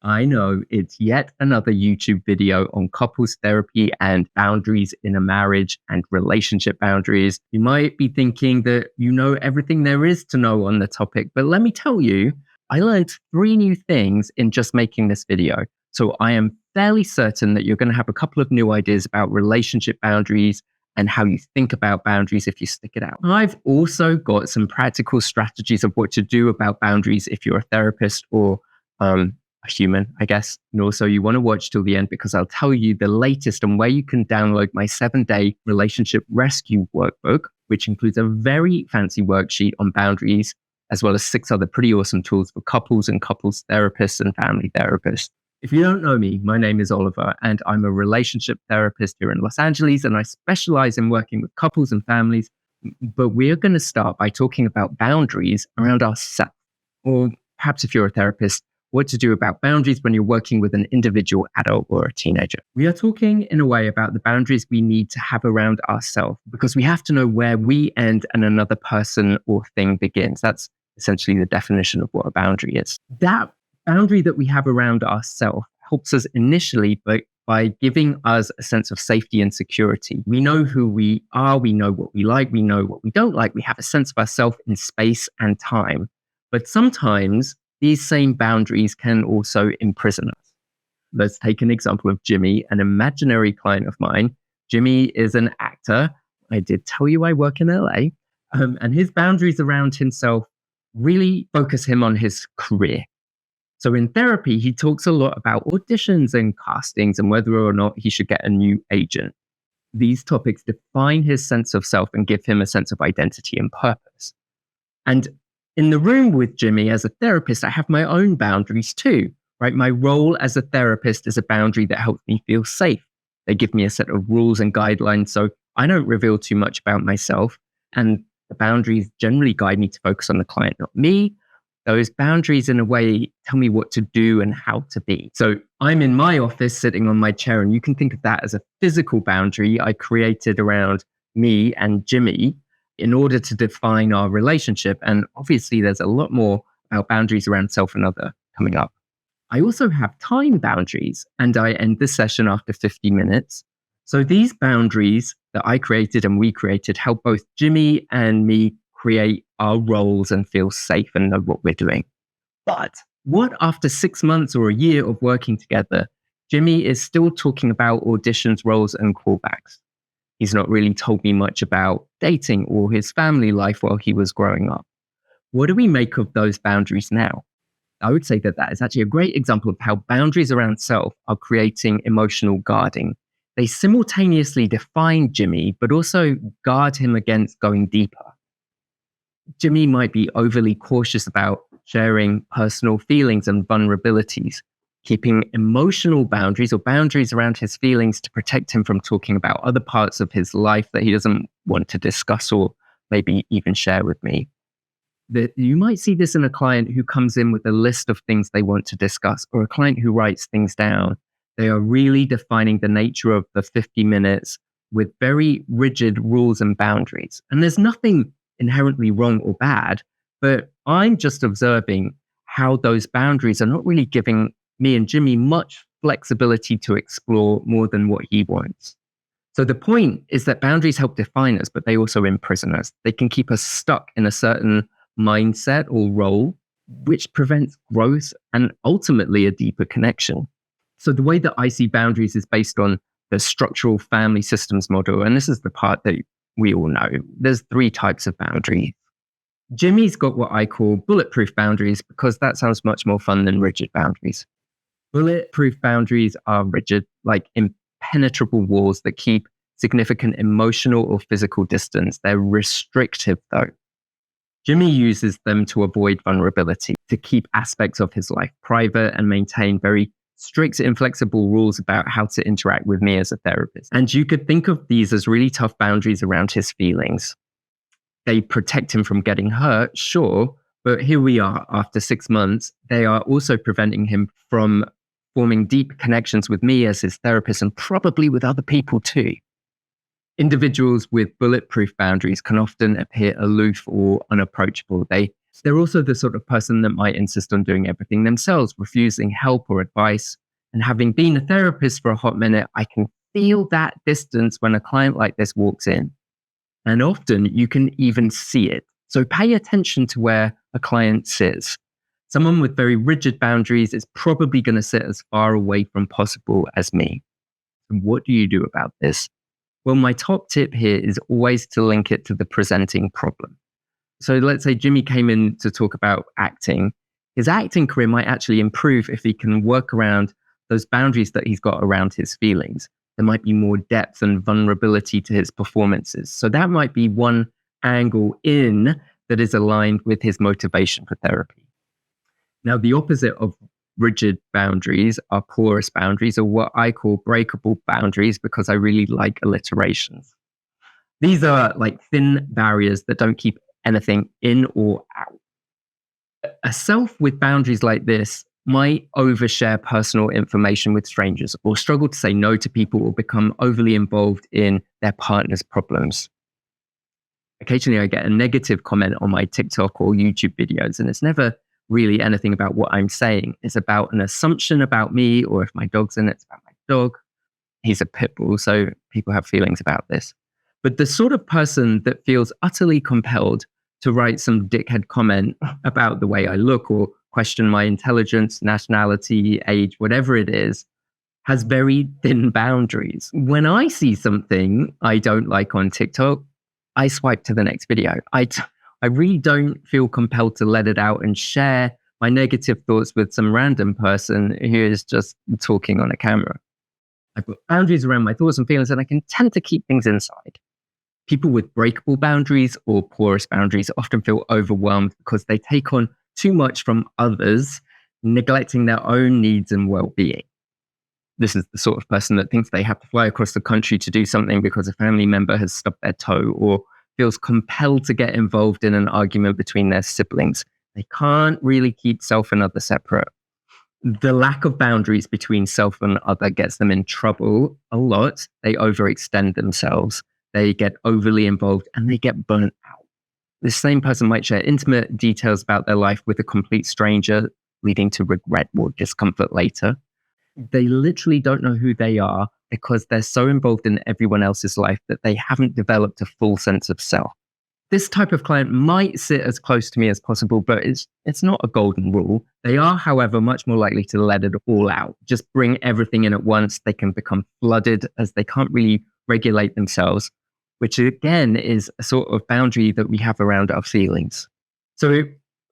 I know it's yet another YouTube video on couples therapy and boundaries in a marriage and relationship boundaries. You might be thinking that you know everything there is to know on the topic, but let me tell you, I learned 3 new things in just making this video. So I am fairly certain that you're going to have a couple of new ideas about relationship boundaries and how you think about boundaries if you stick it out. I've also got some practical strategies of what to do about boundaries if you're a therapist or a human, I guess. And also you want to watch till the end because I'll tell you the latest on where you can download my 7-day relationship rescue workbook, which includes a very fancy worksheet on boundaries, as well as 6 other pretty awesome tools for couples and couples therapists and family therapists. If you don't know me, my name is Oliver, and I'm a relationship therapist here in Los Angeles, and I specialize in working with couples and families. But we're going to start by talking about boundaries around ourselves, or perhaps if you're a therapist, what to do about boundaries when you're working with an individual adult or a teenager. We are talking in a way about the boundaries we need to have around ourselves because we have to know where we end and another person or thing begins. That's essentially the definition of what a boundary is. That boundary that we have around ourselves helps us initially by giving us a sense of safety and security. We know who we are, we know what we like, we know what we don't like, we have a sense of ourselves in space and time. But sometimes these same boundaries can also imprison us. Let's take an example of Jimmy, an imaginary client of mine. Jimmy is an actor. I did tell you I work in LA. And his boundaries around himself really focus him on his career. So in therapy, he talks a lot about auditions and castings and whether or not he should get a new agent. These topics define his sense of self and give him a sense of identity and purpose. And in the room with Jimmy as a therapist, I have my own boundaries too, right? My role as a therapist is a boundary that helps me feel safe. They give me a set of rules and guidelines, so I don't reveal too much about myself. And the boundaries generally guide me to focus on the client, not me. Those boundaries, in a way, tell me what to do and how to be. So I'm in my office sitting on my chair, and you can think of that as a physical boundary I created around me and Jimmy in order to define our relationship. And obviously, there's a lot more about boundaries around self and other coming up. I also have time boundaries, and I end this session after 50 minutes. So these boundaries that I created and we created help both Jimmy and me create our roles and feel safe and know what we're doing. But what after 6 months or a year of working together, Jimmy is still talking about auditions, roles, and callbacks. He's not really told me much about dating or his family life while he was growing up. What do we make of those boundaries now? I would say that that is actually a great example of how boundaries around self are creating emotional guarding. They simultaneously define Jimmy, but also guard him against going deeper. Jimmy might be overly cautious about sharing personal feelings and vulnerabilities, keeping emotional boundaries or boundaries around his feelings to protect him from talking about other parts of his life that he doesn't want to discuss or maybe even share with me. You might see this in a client who comes in with a list of things they want to discuss, or a client who writes things down. They are really defining the nature of the 50 minutes with very rigid rules and boundaries. And there's nothing inherently wrong or bad, but I'm just observing how those boundaries are not really giving me and Jimmy much flexibility to explore more than what he wants. So the point is that boundaries help define us, but they also imprison us. They can keep us stuck in a certain mindset or role, which prevents growth and ultimately a deeper connection. So the way that I see boundaries is based on the structural family systems model. And this is the part that we all know. There's 3 types of boundaries. Jimmy's got what I call bulletproof boundaries because that sounds much more fun than rigid boundaries. Bulletproof boundaries are rigid, like impenetrable walls that keep significant emotional or physical distance. They're restrictive though. Jimmy uses them to avoid vulnerability, to keep aspects of his life private and maintain very strict, inflexible rules about how to interact with me as a therapist. And you could think of these as really tough boundaries around his feelings. They protect him from getting hurt, sure, but here we are after 6 months. They are also preventing him from forming deep connections with me as his therapist and probably with other people too. Individuals with bulletproof boundaries can often appear aloof or unapproachable. They They're also the sort of person that might insist on doing everything themselves, refusing help or advice. And having been a therapist for a hot minute, I can feel that distance when a client like this walks in. And often you can even see it. So pay attention to where a client sits. Someone with very rigid boundaries is probably going to sit as far away from possible as me. And what do you do about this? Well, my top tip here is always to link it to the presenting problem. So let's say Jimmy came in to talk about acting. His acting career might actually improve if he can work around those boundaries that he's got around his feelings. There might be more depth and vulnerability to his performances. So that might be one angle in that is aligned with his motivation for therapy. Now, the opposite of rigid boundaries are porous boundaries, or what I call breakable boundaries, because I really like alliterations. These are like thin barriers that don't keep anything in or out. A self with boundaries like this might overshare personal information with strangers, or struggle to say no to people, or become overly involved in their partner's problems. Occasionally, I get a negative comment on my TikTok or YouTube videos, and it's never really anything about what I'm saying. It's about an assumption about me, or if my dog's in it, it's about my dog. He's a pit bull, so people have feelings about this. But the sort of person that feels utterly compelled to write some dickhead comment about the way I look, or question my intelligence, nationality, age, whatever it is, has very thin boundaries. When I see something I don't like on TikTok, I swipe to the next video. I really don't feel compelled to let it out and share my negative thoughts with some random person who is just talking on a camera. I've got boundaries around my thoughts and feelings, and I can tend to keep things inside. People with breakable boundaries or porous boundaries often feel overwhelmed because they take on too much from others, neglecting their own needs and well-being. This is the sort of person that thinks they have to fly across the country to do something because a family member has stubbed their toe, or feels compelled to get involved in an argument between their siblings. They can't really keep self and other separate. The lack of boundaries between self and other gets them in trouble a lot. They overextend themselves. They get overly involved, and they get burnt out. This same person might share intimate details about their life with a complete stranger, leading to regret or discomfort later. They literally don't know who they are because they're so involved in everyone else's life that they haven't developed a full sense of self. This type of client might sit as close to me as possible, but it's not a golden rule. They are, however, much more likely to let it all out, just bring everything in at once. They can become flooded as they can't really regulate themselves, which again is a sort of boundary that we have around our feelings. So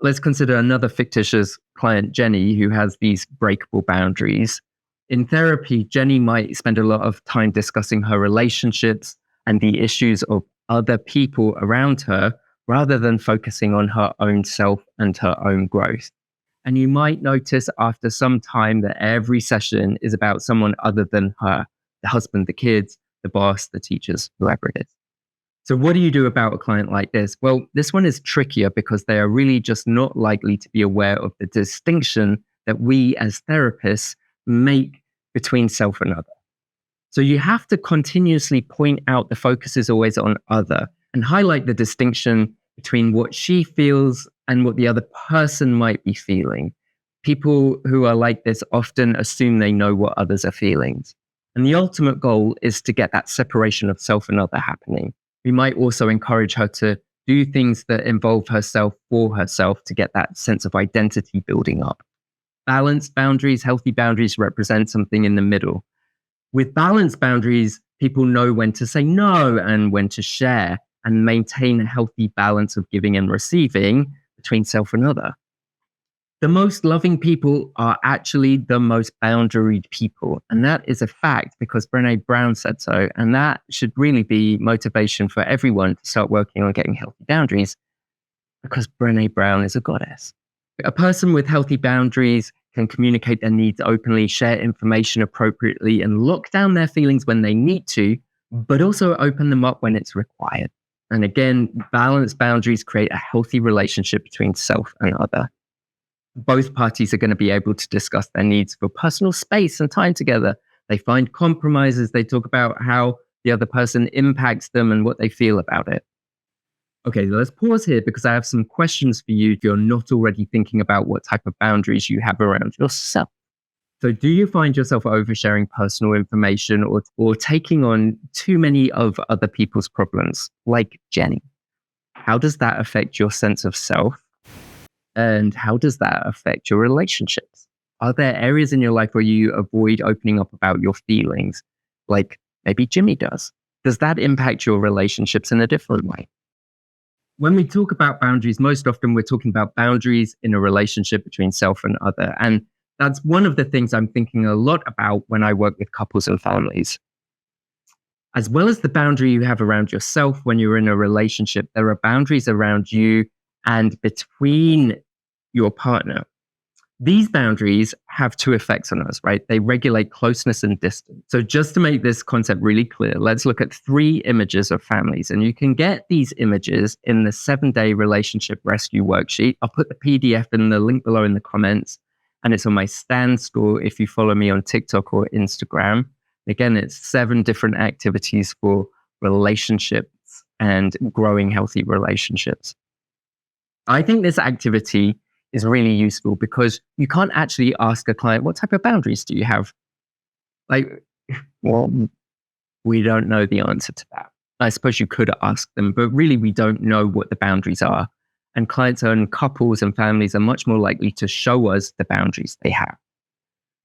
let's consider another fictitious client, Jenny, who has these breakable boundaries. In therapy, Jenny might spend a lot of time discussing her relationships and the issues of other people around her, rather than focusing on her own self and her own growth. And you might notice after some time that every session is about someone other than her, the husband, the kids, the boss, the teachers, whoever it is. So what do you do about a client like this? Well, this one is trickier because they are really just not likely to be aware of the distinction that we as therapists make between self and other. So you have to continuously point out the focus is always on other, and highlight the distinction between what she feels and what the other person might be feeling. People who are like this often assume they know what others are feeling. And the ultimate goal is to get that separation of self and other happening. We might also encourage her to do things that involve herself for herself to get that sense of identity building up. Balanced boundaries, healthy boundaries represent something in the middle. With balanced boundaries, people know when to say no and when to share, and maintain a healthy balance of giving and receiving between self and other. The most loving people are actually the most boundaried people. And that is a fact because Brené Brown said so. And that should really be motivation for everyone to start working on getting healthy boundaries, because Brené Brown is a goddess. A person with healthy boundaries can communicate their needs openly, share information appropriately, and lock down their feelings when they need to, but also open them up when it's required. And again, balanced boundaries create a healthy relationship between self and other. Both parties are going to be able to discuss their needs for personal space and time together. They find compromises. They talk about how the other person impacts them and what they feel about it. Okay, let's pause here because I have some questions for you if you're not already thinking about what type of boundaries you have around yourself. So, do you find yourself oversharing personal information or taking on too many of other people's problems, like Jenny? How does that affect your sense of self? And how does that affect your relationships? Are there areas in your life where you avoid opening up about your feelings, like maybe Jimmy does? Does that impact your relationships in a different way? When we talk about boundaries, most often we're talking about boundaries in a relationship between self and other. And that's one of the things I'm thinking a lot about when I work with couples and families. As well as the boundary you have around yourself when you're in a relationship, there are boundaries around you and between your partner. These boundaries have two effects on us, right? They regulate closeness and distance. So, just to make this concept really clear, let's look at 3 images of families. And you can get these images in the 7-day relationship rescue worksheet. I'll put the PDF in the link below in the comments. And it's on my Stan store if you follow me on TikTok or Instagram. Again, it's 7 different activities for relationships and growing healthy relationships. I think this activity is really useful because you can't actually ask a client, what type of boundaries do you have? Like, well, we don't know the answer to that. I suppose you could ask them, but really we don't know what the boundaries are. And clients and couples and families are much more likely to show us the boundaries they have.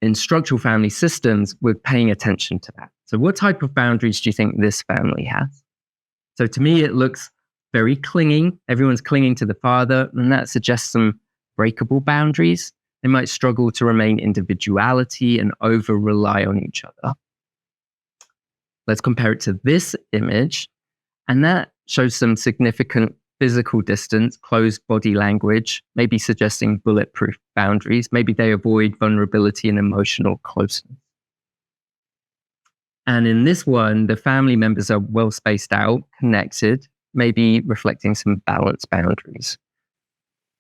In structural family systems, we're paying attention to that. So what type of boundaries do you think this family has? So to me, it looks very clinging. Everyone's clinging to the father, and that suggests some breakable boundaries. They might struggle to remain individuality and over rely on each other. Let's compare it to this image, and that shows some significant physical distance, closed body language, maybe suggesting bulletproof boundaries. Maybe they avoid vulnerability and emotional closeness. And in this one, the family members are well spaced out, connected, maybe reflecting some balanced boundaries.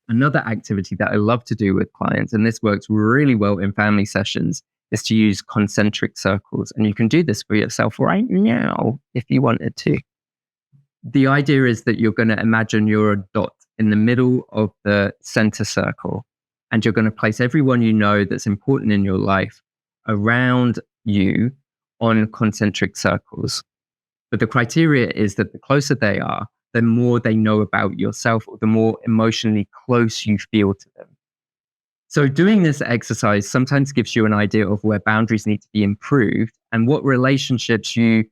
Another activity that I love to do with clients, and this works really well in family sessions, is to use concentric circles. And you can do this for yourself right now if you wanted to. The idea is that you're going to imagine you're a dot in the middle of the center circle, and you're going to place everyone you know that's important in your life around you on concentric circles. But the criteria is that the closer they are, the more they know about yourself, or the more emotionally close you feel to them. So doing this exercise sometimes gives you an idea of where boundaries need to be improved and what relationships you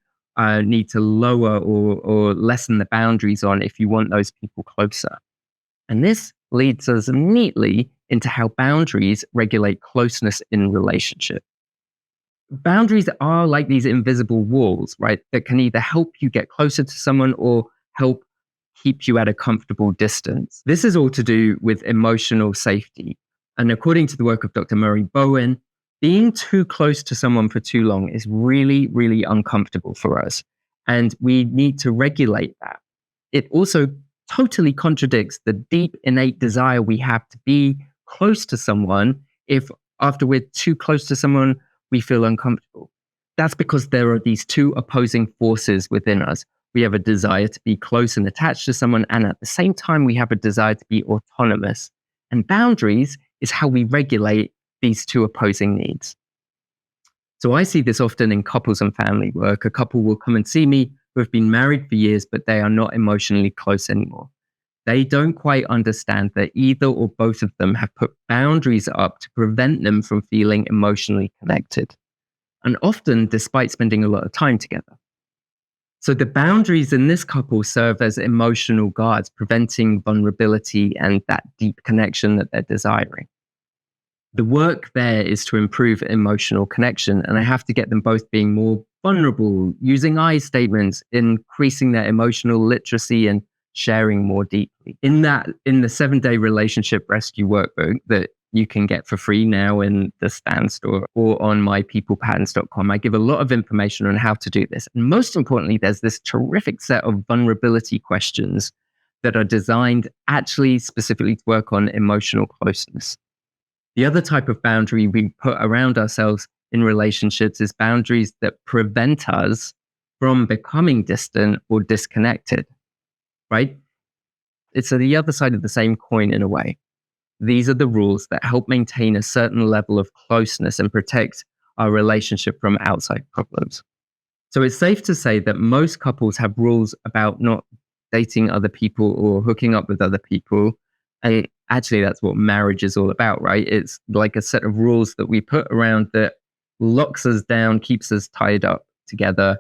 need to lower or lessen the boundaries on if you want those people closer. And this leads us neatly into how boundaries regulate closeness in relationship. Boundaries are like these invisible walls, right? That can either help you get closer to someone or help keep you at a comfortable distance. This is all to do with emotional safety. And according to the work of Dr. Murray Bowen, being too close to someone for too long is really, really uncomfortable for us. And we need to regulate that. It also totally contradicts the deep innate desire we have to be close to someone if after we're too close to someone, we feel uncomfortable. That's because there are these two opposing forces within us. We have a desire to be close and attached to someone, and at the same time, we have a desire to be autonomous. And boundaries is how we regulate these two opposing needs. So I see this often in couples and family work. A couple will come and see me who have been married for years, but they are not emotionally close anymore. They don't quite understand that either or both of them have put boundaries up to prevent them from feeling emotionally connected. And often, despite spending a lot of time together. So the boundaries in this couple serve as emotional guards, preventing vulnerability and that deep connection that they're desiring. The work there is to improve emotional connection, and I have to get them both being more vulnerable, using I statements, increasing their emotional literacy and sharing more deeply. In the 7-day relationship rescue workbook that you can get for free now in the Stan store or on mypeoplepatterns.com, I give a lot of information on how to do this. And most importantly, there's this terrific set of vulnerability questions that are designed actually specifically to work on emotional closeness. The other type of boundary we put around ourselves in relationships is boundaries that prevent us from becoming distant or disconnected, right? It's the other side of the same coin in a way. These are the rules that help maintain a certain level of closeness and protect our relationship from outside problems. So it's safe to say that most couples have rules about not dating other people or hooking up with other people. And actually, that's what marriage is all about, right? It's like a set of rules that we put around that locks us down, keeps us tied up together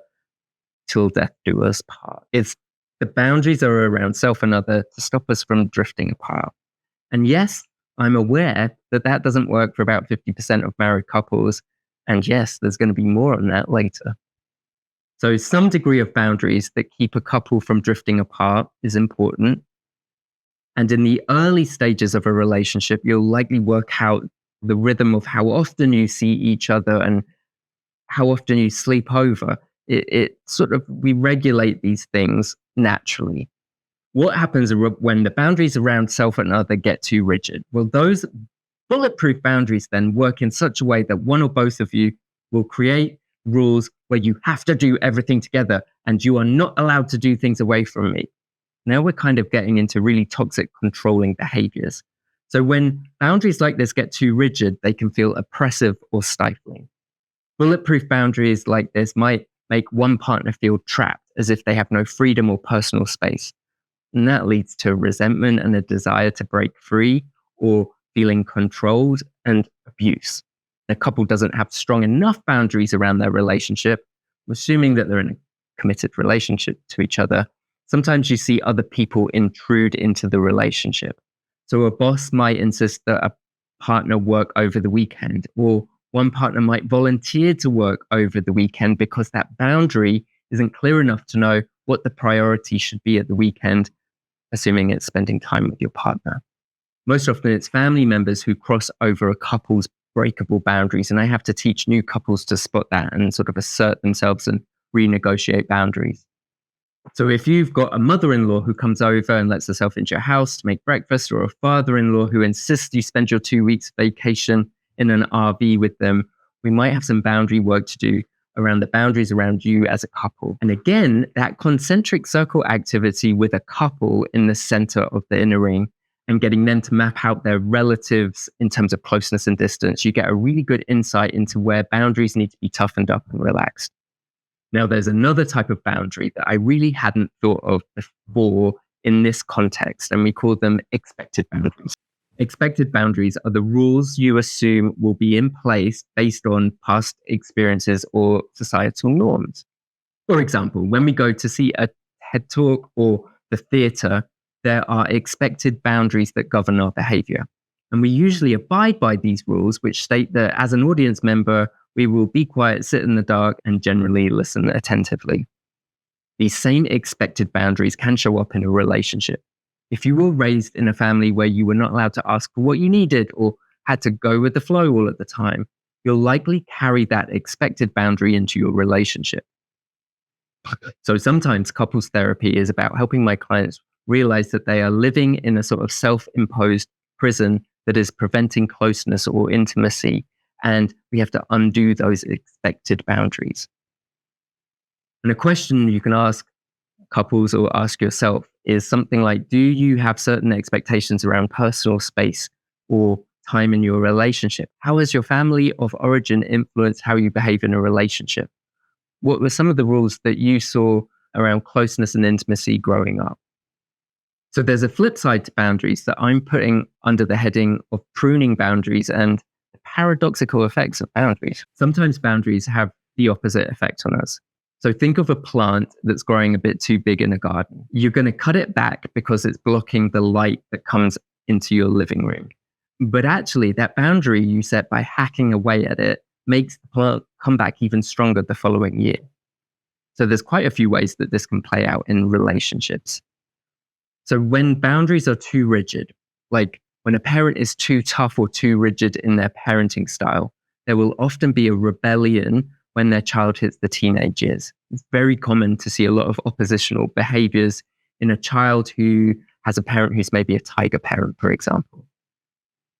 till death do us part. It's the boundaries are around self and other to stop us from drifting apart. And yes, I'm aware that that doesn't work for about 50% of married couples. And yes, there's going to be more on that later. So some degree of boundaries that keep a couple from drifting apart is important. And in the early stages of a relationship, you'll likely work out the rhythm of how often you see each other and how often you sleep over. It sort of, we regulate these things naturally. What happens when the boundaries around self and other get too rigid? Well, those bulletproof boundaries then work in such a way that one or both of you will create rules where you have to do everything together and you are not allowed to do things away from me. Now we're kind of getting into really toxic controlling behaviors. So when boundaries like this get too rigid, they can feel oppressive or stifling. Bulletproof boundaries like this might make one partner feel trapped, as if they have no freedom or personal space. And that leads to resentment and a desire to break free or feeling controlled and abuse. A couple doesn't have strong enough boundaries around their relationship, assuming that they're in a committed relationship to each other. Sometimes you see other people intrude into the relationship. So a boss might insist that a partner work over the weekend, or one partner might volunteer to work over the weekend because that boundary isn't clear enough to know what the priority should be at the weekend, assuming it's spending time with your partner. Most often it's family members who cross over a couple's breakable boundaries, and I have to teach new couples to spot that and sort of assert themselves and renegotiate boundaries. So if you've got a mother-in-law who comes over and lets herself into your house to make breakfast, or a father-in-law who insists you spend your 2 weeks vacation in an RV with them, we might have some boundary work to do around the boundaries around you as a couple. And again, that concentric circle activity with a couple in the center of the inner ring and getting them to map out their relatives in terms of closeness and distance, you get a really good insight into where boundaries need to be toughened up and relaxed. Now, there's another type of boundary that I really hadn't thought of before in this context, and we call them expected boundaries. Expected boundaries are the rules you assume will be in place based on past experiences or societal norms. For example, when we go to see a TED Talk or the theater, there are expected boundaries that govern our behavior. And we usually abide by these rules, which state that as an audience member, we will be quiet, sit in the dark, and generally listen attentively. These same expected boundaries can show up in a relationship. If you were raised in a family where you were not allowed to ask for what you needed or had to go with the flow all at the time, you'll likely carry that expected boundary into your relationship. So sometimes couples therapy is about helping my clients realize that they are living in a sort of self-imposed prison that is preventing closeness or intimacy, and we have to undo those expected boundaries. And a question you can ask couples or ask yourself is something like, do you have certain expectations around personal space or time in your relationship? How has your family of origin influenced how you behave in a relationship? What were some of the rules that you saw around closeness and intimacy growing up? So there's a flip side to boundaries that I'm putting under the heading of pruning boundaries and the paradoxical effects of boundaries. Sometimes boundaries have the opposite effect on us. So think of a plant that's growing a bit too big in a garden. You're going to cut it back because it's blocking the light that comes into your living room. But actually, that boundary you set by hacking away at it makes the plant come back even stronger the following year. So there's quite a few ways that this can play out in relationships. So when boundaries are too rigid, like when a parent is too tough or too rigid in their parenting style, there will often be a rebellion when their child hits the teenage years. It's very common to see a lot of oppositional behaviors in a child who has a parent who's maybe a tiger parent, for example.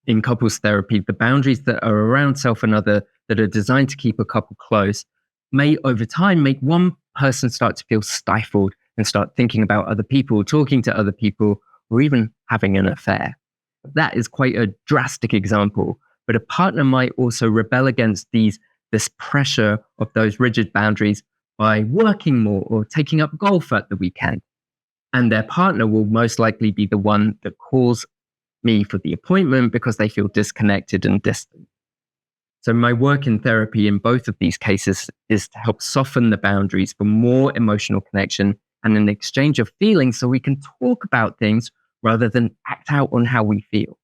In couples therapy, the boundaries that are around self and other that are designed to keep a couple close may over time make one person start to feel stifled and start thinking about other people, talking to other people, or even having an affair. That is quite a drastic example, but a partner might also rebel against this pressure of those rigid boundaries by working more or taking up golf at the weekend. And their partner will most likely be the one that calls me for the appointment because they feel disconnected and distant. So my work in therapy in both of these cases is to help soften the boundaries for more emotional connection and an exchange of feelings so we can talk about things rather than act out on how we feel.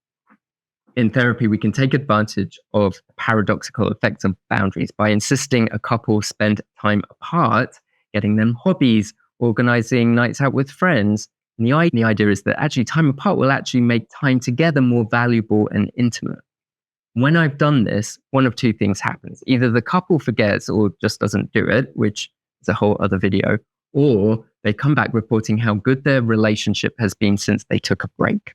In therapy, we can take advantage of the paradoxical effects of boundaries by insisting a couple spend time apart, getting them hobbies, organizing nights out with friends. And the idea is that actually time apart will actually make time together more valuable and intimate. When I've done this, one of two things happens. Either the couple forgets or just doesn't do it, which is a whole other video, or they come back reporting how good their relationship has been since they took a break.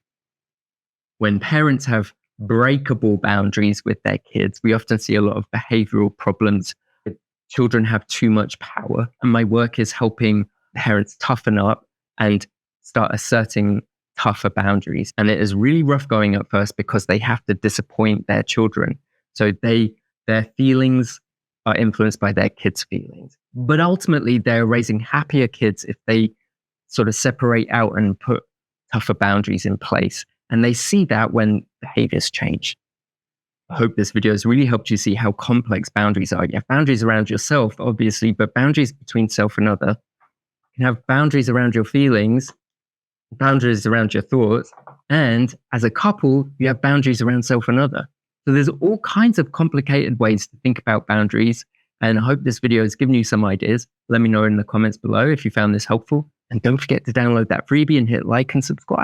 When parents have breakable boundaries with their kids, we often see a lot of behavioral problems. Children have too much power, and my work is helping parents toughen up and start asserting tougher boundaries. And it is really rough going at first because they have to disappoint their children. So their feelings are influenced by their kids' feelings. But ultimately, they're raising happier kids if they sort of separate out and put tougher boundaries in place. And they see that when behaviors change. I hope this video has really helped you see how complex boundaries are. You have boundaries around yourself, obviously, but boundaries between self and other. You can have boundaries around your feelings, boundaries around your thoughts, and as a couple, you have boundaries around self and other. So there's all kinds of complicated ways to think about boundaries, and I hope this video has given you some ideas. Let me know in the comments below if you found this helpful, and don't forget to download that freebie and hit like and subscribe.